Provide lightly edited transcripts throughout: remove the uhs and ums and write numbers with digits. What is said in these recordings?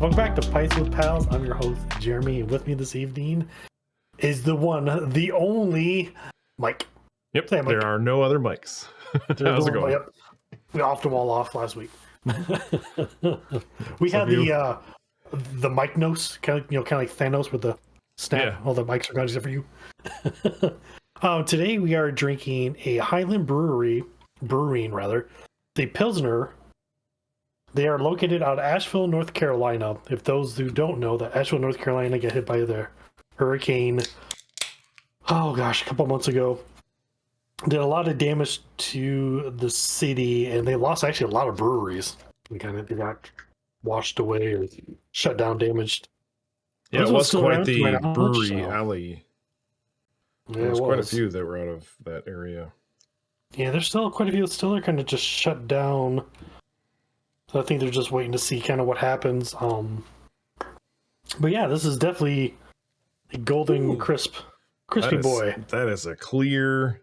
Welcome back to Pints with Pals. I'm your host, Jeremy, and with me this evening is the one, the only Mike. Yep, Say, Mike. there are no other mics. How's it going? Yep. We offed them all off last week. We had the mic nose, kind of like Thanos with the snap. Yeah. All the mics are gone except for you. Today we are drinking a Highland Brewing, the Pilsner. They are located out of Asheville, North Carolina. If those who don't know, that Asheville, North Carolina got hit by the hurricane, a couple months ago. Did a lot of damage to the city, and they lost actually a lot of breweries. They got washed away or shut down, damaged. Yeah, it was quite the brewery so. alley. Yeah, There was quite a few that were out of that area. Yeah, there's still quite a few that still are kind of just shut down. So I think they're just waiting to see kind of what happens. But yeah, this is definitely a golden, crispy boy. That is a clear,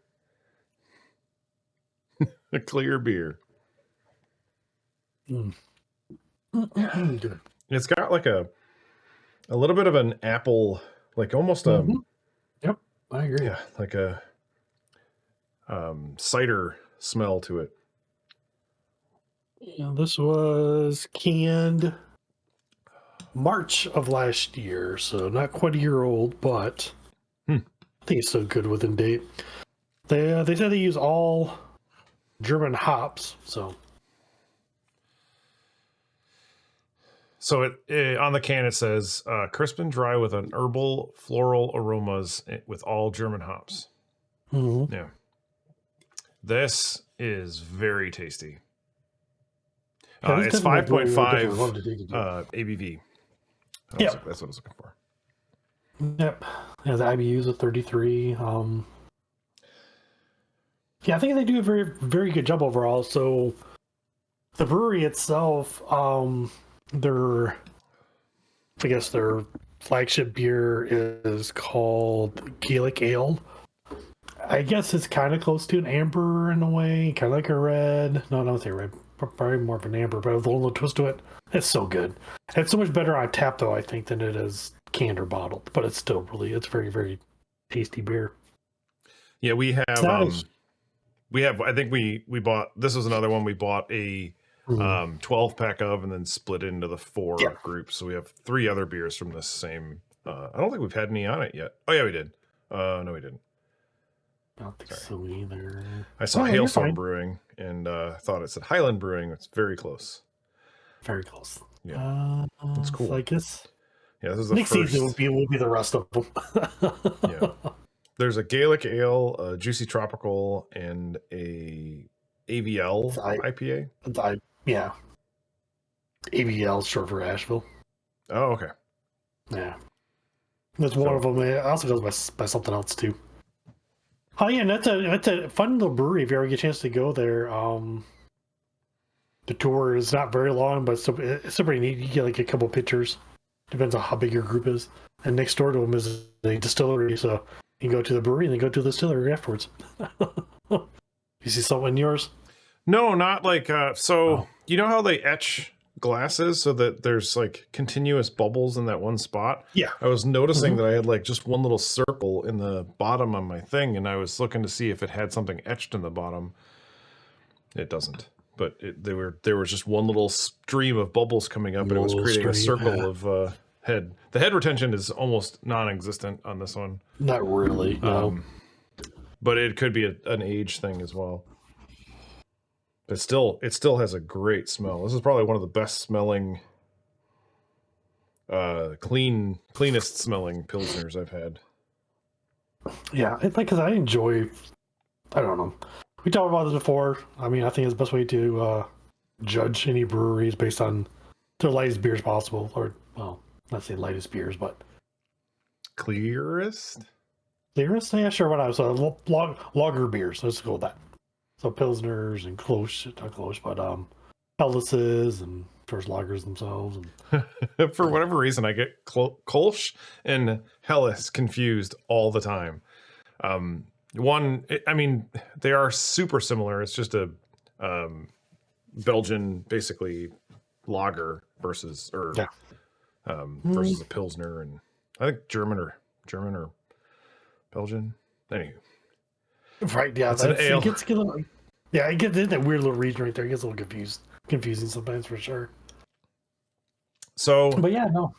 a clear beer. Good. It's got like a little bit of an apple, like almost Yep, I agree. Yeah, like a cider smell to it. Yeah, this was canned March of last year, so not quite a year old, but I think it's still good within date. They said they use all German hops, so. So it on the can it says crisp and dry with an herbal floral aromas with all German hops. Mm-hmm. Yeah, this is very tasty. It's 5.5 ABV. That's what I was looking for. Yep. Yeah, the IBU's a 33. Yeah, I think they do a very, very good job overall. So the brewery itself, their flagship beer is called Gaelic Ale. I guess it's kind of close to an amber in a way, kind of like a red. No, I don't say red. Probably more of an amber, but with a little twist to it. It's so good. It's so much better on tap, though, I think, than it is canned or bottled. But it's still it's very, very tasty beer. Yeah, we have. I think we bought. This was another one we bought a 12 pack of, and then split into the 4 groups. So we have 3 other beers from this same. I don't think we've had any on it yet. Oh yeah, we did. No, we didn't. I don't think so either. I saw Hailstorm Brewing and thought it said Highland Brewing. It's very close. Very close. Yeah, that's cool. So I guess. Yeah, this is the next first. season will be the rest of them. Yeah, there's a Gaelic Ale, a Juicy Tropical, and a AVL IPA. Yeah, AVL is short for Asheville. Oh, okay. Yeah, that's one of them. It also goes by something else too. Oh yeah, and that's a fun little brewery if you ever get a chance to go there. The tour is not very long, but it's still pretty neat. You get like a couple pictures. Depends on how big your group is. And next door to them is a distillery, so you can go to the brewery and then go to the distillery afterwards. You see something in yours? No, not like You know how they etch glasses so that there's like continuous bubbles in that one spot? Yeah. I was noticing that I had like just one little circle in the bottom of my thing, and I was looking to see if it had something etched in the bottom. It doesn't. But there was just one little stream of bubbles coming up, and it was creating a circle of head. The head retention is almost non-existent on this one. Not really, no. But it could be an age thing as well. But it still has a great smell. This is probably one of the best smelling, cleanest smelling Pilsners I've had. Yeah, it's like, because I enjoy, I don't know. We talked about this before. I mean, I think it's the best way to judge any breweries based on their lightest beers possible. Or, well, not say lightest beers, but... Clearest? Clearest? Yeah, sure, whatever. So, lager beers. Let's go with that. So, Pilsners and not Kolsch, but Hellas's and first lagers themselves. And... For whatever reason, I get Kolsch and Hellas confused all the time. They are super similar. It's just a Belgian, basically, lager versus versus a Pilsner, and I think German or Belgian. Anyway, Right? Yeah, it's an ale. It gets a little, yeah, it gets in that weird little region right there. It gets a little confusing sometimes for sure. So, But yeah, no.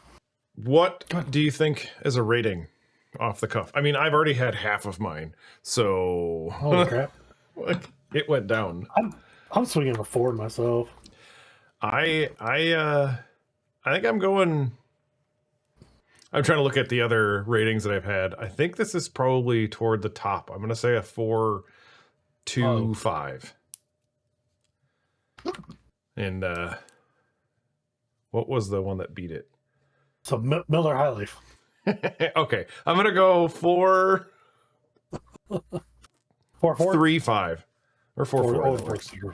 what do you think as a rating off the cuff? I mean, I've already had half of mine, so Holy crap! it went down. I'm swinging a 4 myself. I think I'm going. I'm trying to look at the other ratings that I've had. I think this is probably toward the top. I'm going to say a 4.25. And what was the one that beat it? So Miller High Life. Okay, I'm going to go 4.35 or 4.4.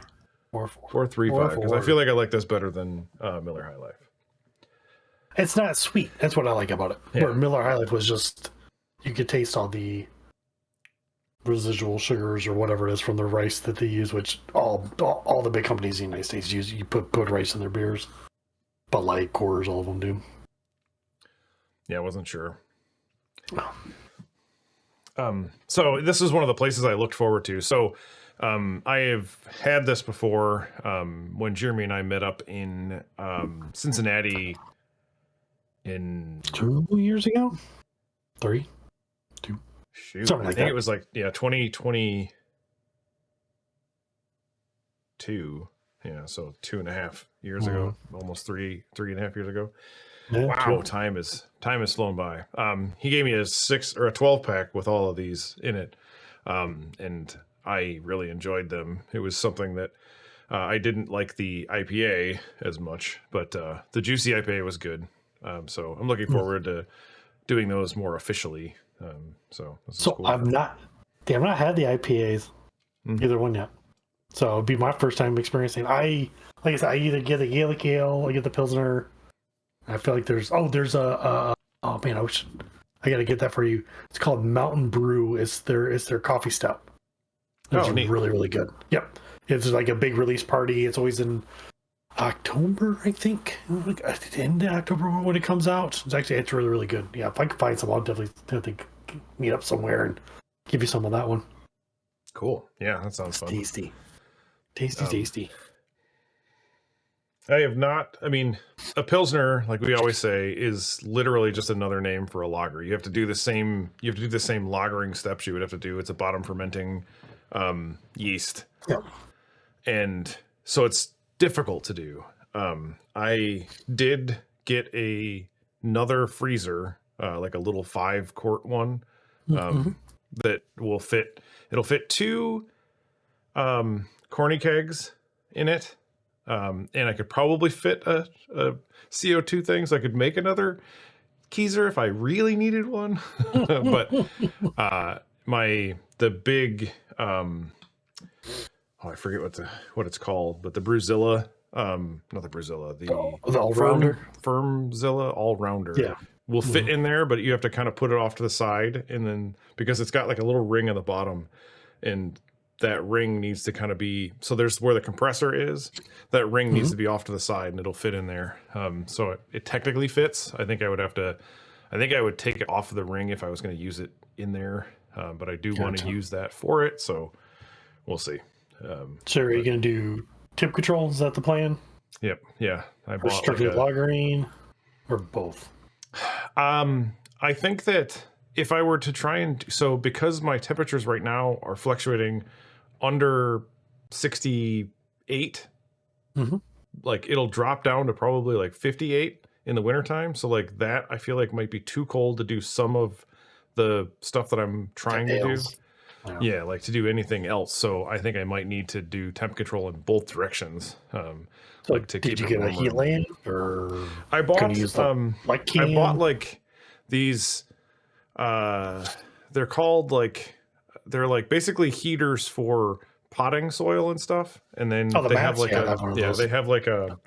4.35 because I feel like I like this better than Miller High Life. It's not sweet. That's what I like about it. Yeah. Where Miller High Life was just, you could taste all the residual sugars or whatever it is from the rice that they use, which all the big companies in the United States use. You put rice in their beers. Bud Light, Coors, all of them do. Yeah, I wasn't sure. So this is one of the places I looked forward to. So I have had this before when Jeremy and I met up in Cincinnati in 2 years ago, 3, 2. Shoot, I think it was like 2022. Yeah, so 2.5 years ago, almost 3.5 years ago. Yeah, wow, time has flown by. He gave me a 6 or a 12 pack with all of these in it, and I really enjoyed them. It was something that I didn't like the IPA as much, but the juicy IPA was good. So I'm looking forward to doing those more officially. So cool. I've not had the IPAs, either one yet. So it'd be my first time experiencing. Like I said, I either get the Gaelic Ale, I get the Pilsner. I feel like there's oh man, I gotta get that for you. It's called Mountain Brew. It's their coffee stout. It's really, really good. Yep. It's like a big release party. It's always in October, I think. Like at the end of October when it comes out. It's really, really good. Yeah, if I can find some, I'll definitely meet up somewhere and give you some of that one. Cool. Yeah, that sounds fun. Tasty. Tasty. I have not. I mean, a Pilsner, like we always say, is literally just another name for a lager. You have to do the same lagering steps you would have to do. It's a bottom fermenting yeast. Yeah. And so it's difficult to do. I did get another freezer, like a little 5-quart one, that will fit. It'll fit 2 corny kegs in it. And I could probably fit a CO2 thing, so I could make another Keyser if I really needed one. But the big I forget what it's called, but the Brewzilla, not the Brewzilla, the all-rounder, Firmzilla all-rounder, will fit in there, but you have to kind of put it off to the side, and then because it's got like a little ring on the bottom, and that ring needs to kind of be, so there's where the compressor is, that ring needs to be off to the side and it'll fit in there. So it technically fits. I think I would take it off of the ring if I was going to use it in there. But I do want to use that for it. So we'll see. So are you going to do temp control? Is that the plan? Yep. Yeah. I bought strictly lagering or both? I think that if I were to try and, so because my temperatures right now are fluctuating under 68, like it'll drop down to probably like 58 in the wintertime. So like that, I feel like might be too cold to do some of the stuff that I'm trying to do. Yeah, like to do anything else. So I think I might need to do temp control in both directions. So like to did you get a heat lamp or I bought like these they're called they're basically heaters for potting soil and stuff, and then they have like they have like a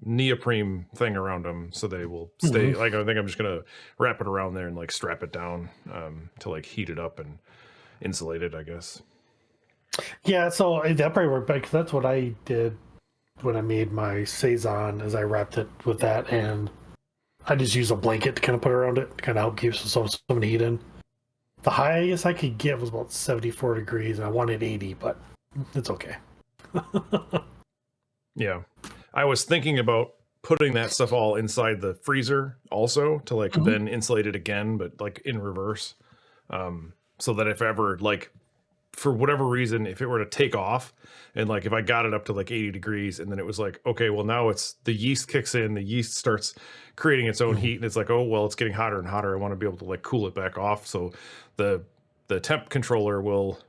neoprene thing around them, so they will stay. Like I think I'm just gonna wrap it around there and like strap it down to like heat it up and insulate it, I guess. Yeah, so that probably worked because that's what I did when I made my saison. Is I wrapped it with that and I just use a blanket to kind of put around it to kind of help keep some heat in. The highest I could get was about 74 degrees, and I wanted 80, but it's okay. Yeah. I was thinking about putting that stuff all inside the freezer also to like then insulate it again, but like in reverse. So that if ever like for whatever reason, if it were to take off and like if I got it up to like 80 degrees and then it was like, okay, well now it's the yeast kicks in, the yeast starts creating its own heat and it's like, oh, well, it's getting hotter and hotter. I want to be able to like cool it back off. So the temp controller will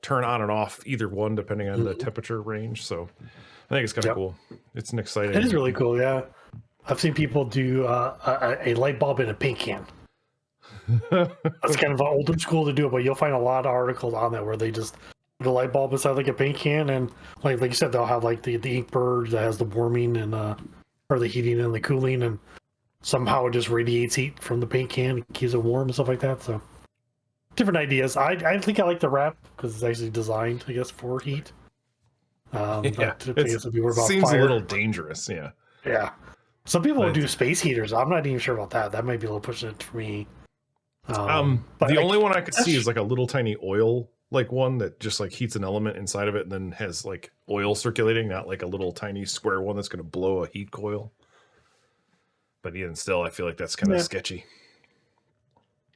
turn on and off either one depending on the temperature range. So I think it's kind of cool. It's an exciting. It is really cool, yeah. I've seen people do a light bulb in a paint can. That's kind of an older school to do it, but you'll find a lot of articles on that where they just put a light bulb inside like a paint can, and like you said, they'll have like the ink purge that has the warming and or the heating and the cooling, and somehow it just radiates heat from the paint can and keeps it warm and stuff like that. So different ideas. I think I like the wrap because it's actually designed, I guess, for heat. Yeah, it seems a little dangerous. Yeah. Yeah. Some people would do space heaters. I'm not even sure about that. That might be a little pushing it for me. But the only one I could see is like a little tiny oil, like one that just like heats an element inside of it and then has like oil circulating, not like a little tiny square one that's going to blow a heat coil. But even still, I feel like that's kind of sketchy.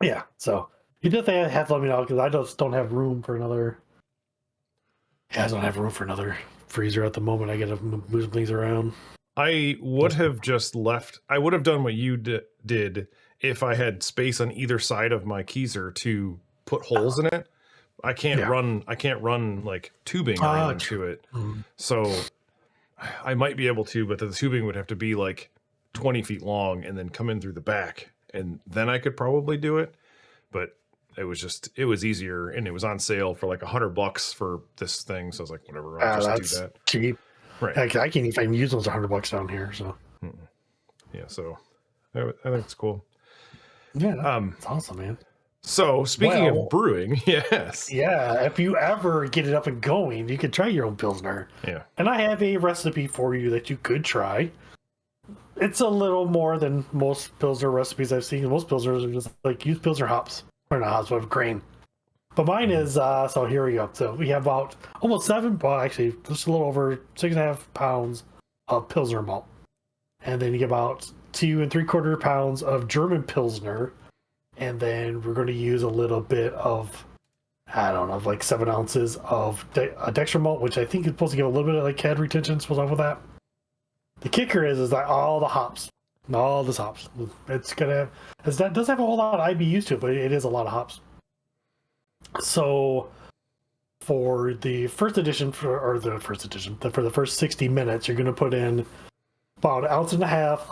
Yeah. So you definitely have to let me know because I just don't have room for another. Yeah, I don't have room for another freezer at the moment. I got to move some things around. I would have just left. I would have done what you did if I had space on either side of my Keyser to put holes in it. I can't run like tubing into it. So I might be able to, but the tubing would have to be like 20 feet long and then come in through the back. And then I could probably do it. But it was easier and it was on sale for like $100 for this thing. So I was like, whatever, I'll just do that. Cheap. Right. I can't even use those $100 down here. So yeah, so I think it's cool. Yeah, it's awesome, man. So speaking of brewing, yes. Yeah, if you ever get it up and going, you could try your own Pilsner. Yeah. And I have a recipe for you that you could try. It's a little more than most Pilsner recipes I've seen. Most Pilsners are just like use Pilsner hops. Or not hops, but grain. But mine is, so here we go. So we have about almost just a little over 6.5 pounds of Pilsner malt. And then you get about 2 3/4 pounds of German Pilsner. And then we're going to use a little bit of, I don't know, like 7 ounces of dextro malt, which I think is supposed to give a little bit of like CAD retention. What's up with that? The kicker is that all the hops, it's going to have, that does have a whole lot of IBUs to it, but it is a lot of hops. So for the first first 60 minutes, you're going to put in about 1.5 ounces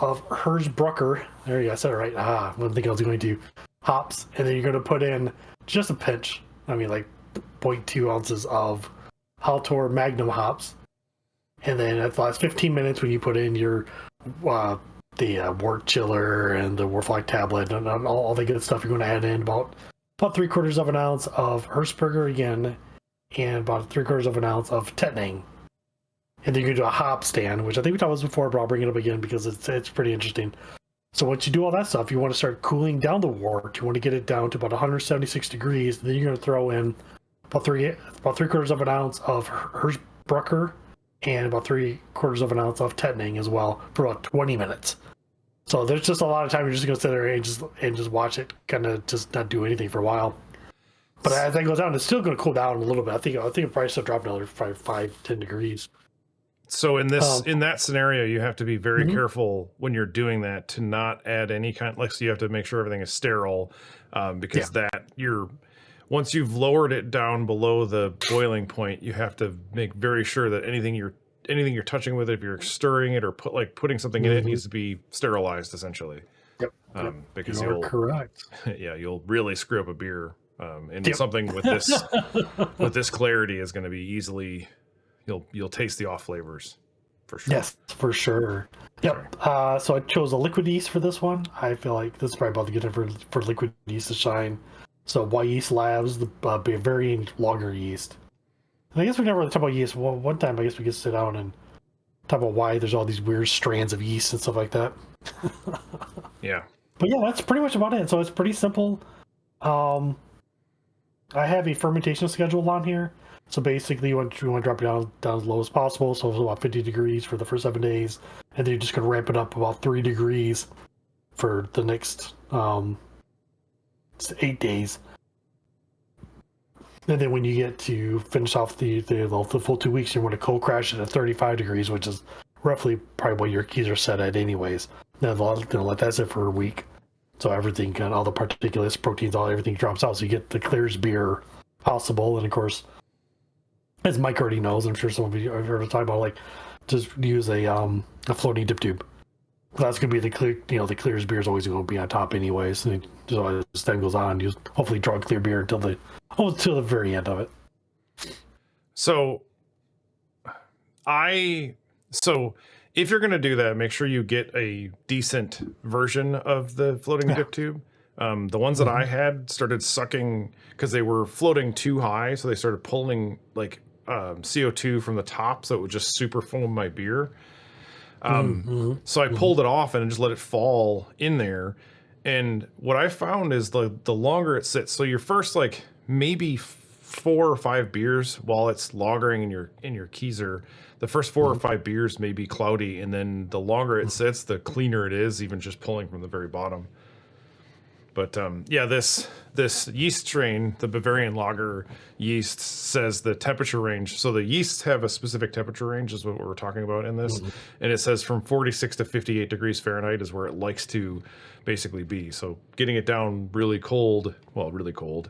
of Hersbrucker. There you go, I said it right. I didn't think I was going to. Hops. And then you're going to put in just a pinch. I mean, like 0.2 ounces of Haltor Magnum hops. And then at the last 15 minutes, when you put in your the wort chiller and the Warflag tablet and all the good stuff, you're going to add in about 3/4 ounce of Hersberger again, and about 3/4 ounce of Tettnang. And then you're going to do a hop stand, which I think we talked about before, but I'll bring it up again because it's pretty interesting. So once you do all that stuff, you want to start cooling down the wort. You want to get it down to about 176 degrees. Then you're going to throw in about 3/4 ounce of Hersbrucker and about 3/4 ounce of Tettnang as well for about 20 minutes. So there's just a lot of time you're just going to sit there and just watch it kind of just not do anything for a while. But as that goes down, it's still going to cool down a little bit. I think it probably still drop another 5-10 degrees. So in that scenario, you have to be very careful when you're doing that to not add any kind. Like, so you have to make sure everything is sterile, because once you've lowered it down below the boiling point, you have to make very sure that anything you're touching with it, if you're stirring it or putting something in it, needs to be sterilized essentially. Yep. Because you're correct. Yeah, you'll really screw up a beer. And something with this clarity is going to be easily. You'll taste the off flavors for sure. Yes, for sure. Yep. So I chose a liquid yeast for this one. I feel like this is probably about to get it for liquid yeast to shine. So White Yeast Labs, the Bavarian lager yeast. And I guess we never really talked about yeast. One time I guess we could sit down and talk about why there's all these weird strands of yeast and stuff like that. Yeah. But yeah, that's pretty much about it. So it's pretty simple. I have a fermentation schedule on here. So basically, you want to drop it down as low as possible. So it's about 50 degrees for the first 7 days, and then you're just going to ramp it up about 3 degrees for the next 8 days. And then when you get to finish off the full 2 weeks, you want to cold crash it at 35 degrees, which is roughly probably what your keys are set at anyways. Then let that sit for a week. So everything, all the particulates, proteins, everything drops out. So you get the clearest beer possible. And of course, as Mike already knows, I'm sure some of you have heard us talk about, like, just use a floating dip tube. That's going to be the clear, the clearest beer is always going to be on top anyways. And so as time goes on, you hopefully draw clear beer until the very end of it. So if you're going to do that, make sure you get a decent version of the floating dip tube. The ones that I had started sucking because they were floating too high. So they started pulling like CO2 from the top. So it would just super foam my beer. So I pulled it off and just let it fall in there. And what I found is the longer it sits, so your first like maybe 4 or 5 beers while it's lagering in your keezer, the first 4 or 5 beers may be cloudy, and then the longer it sits, the cleaner it is, even just pulling from the very bottom. But yeah, this yeast strain, the Bavarian lager yeast, says the temperature range. So the yeasts have a specific temperature range, is what we're talking about in this. And it says from 46 to 58 degrees Fahrenheit is where it likes to basically be. So getting it down really cold, relatively cold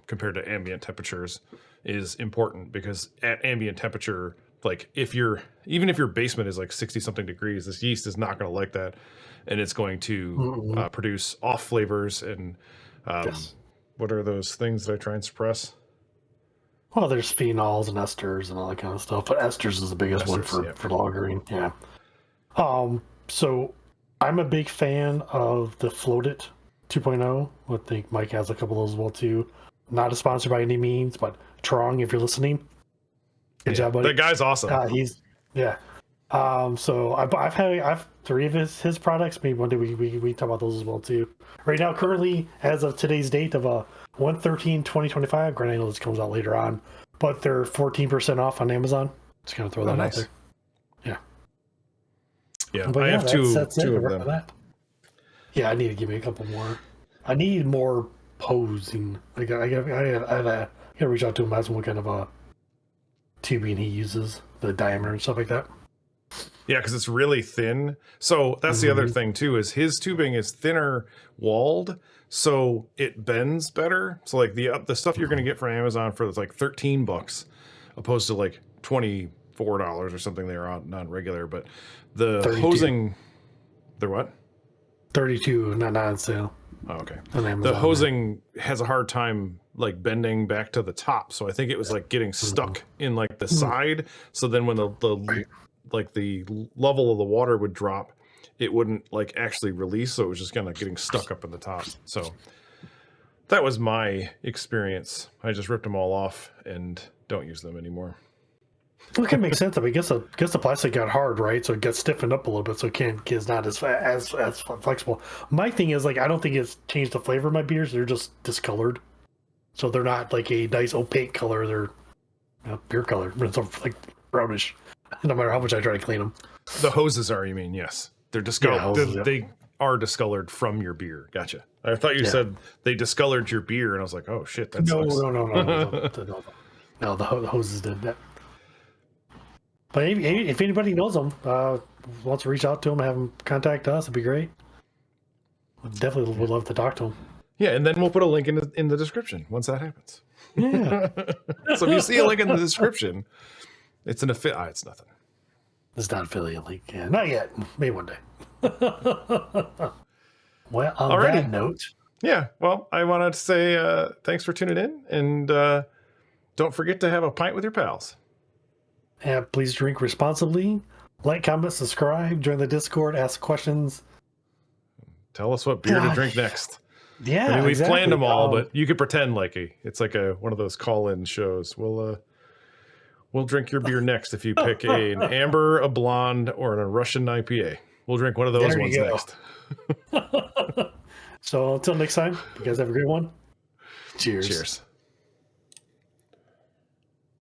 compared to ambient temperatures is important, because at ambient temperature, like even if your basement is like 60 something degrees, this yeast is not going to like that. And it's going to produce off flavors and what are those things that I try and suppress? Well, there's phenols and esters and all that kind of stuff, but esters is the biggest one for lagering. Yeah. So I'm a big fan of the Float It 2.0. I think Mike has a couple of those as well too. Not a sponsor by any means, but Trong, if you're listening, good job, buddy. That guy's awesome. So I've 3 of his products. Maybe one day we talk about those as well too. Right now, currently, as of today's date of 1/13/2025, granted I know this comes out later on, but they're 14% off on Amazon. Just gonna throw that out there. Yeah, but I have two of them. That. Yeah, I need to give me a couple more. I need more posing. I gotta reach out to him, ask him what kind of a tubing he uses, the diameter and stuff like that. Yeah, because it's really thin. So that's the other thing too, is his tubing is thinner walled, so it bends better. So like the stuff you're going to get from Amazon for like $13, opposed to like $24 or something they're on regular. But the 32. Hosing, they're what? 32, not on sale. Oh, okay. The hosing has a hard time like bending back to the top, so I think it was like getting stuck in like the side. So then when the level of the water would drop, it wouldn't like actually release, so it was just kind of getting stuck up in the top. So that was my experience. I just ripped them all off and don't use them anymore. Well, it can make sense. I mean, I guess the plastic got hard, right? So it gets stiffened up a little bit, so it's not as flexible. My thing is, like, I don't think it's changed the flavor of my beers. They're just discolored, so they're not like a nice opaque color. They're beer color, but it's like brownish. No matter how much I try to clean them. The hoses are, you mean? Yes, they're discolored. They are discolored from your beer. Gotcha. I thought you said they discolored your beer, and I was like, oh shit, that's no. No, the hoses did that. But if anybody knows them, wants to reach out to them, have them contact us, it'd be great. Definitely would love to talk to them. Yeah, and then we'll put a link in the description once that happens. Yeah. So if you see a link in the description, it's an affiliate. It's nothing. It's not affiliate link. Yeah, not yet. Maybe one day. Well, on that note. Yeah, well, I wanted to say thanks for tuning in, and don't forget to have a pint with your pals. And please drink responsibly. Like, comment, subscribe, join the Discord, ask questions. Tell us what beer to drink next. Yeah, I mean, we've planned them all, but you could pretend like it's like one of those call-in shows. We'll We'll drink your beer next if you pick an amber, a blonde, or a Russian IPA. We'll drink one of those There you ones go. next. So until next time, you guys have a great one. Cheers. Cheers.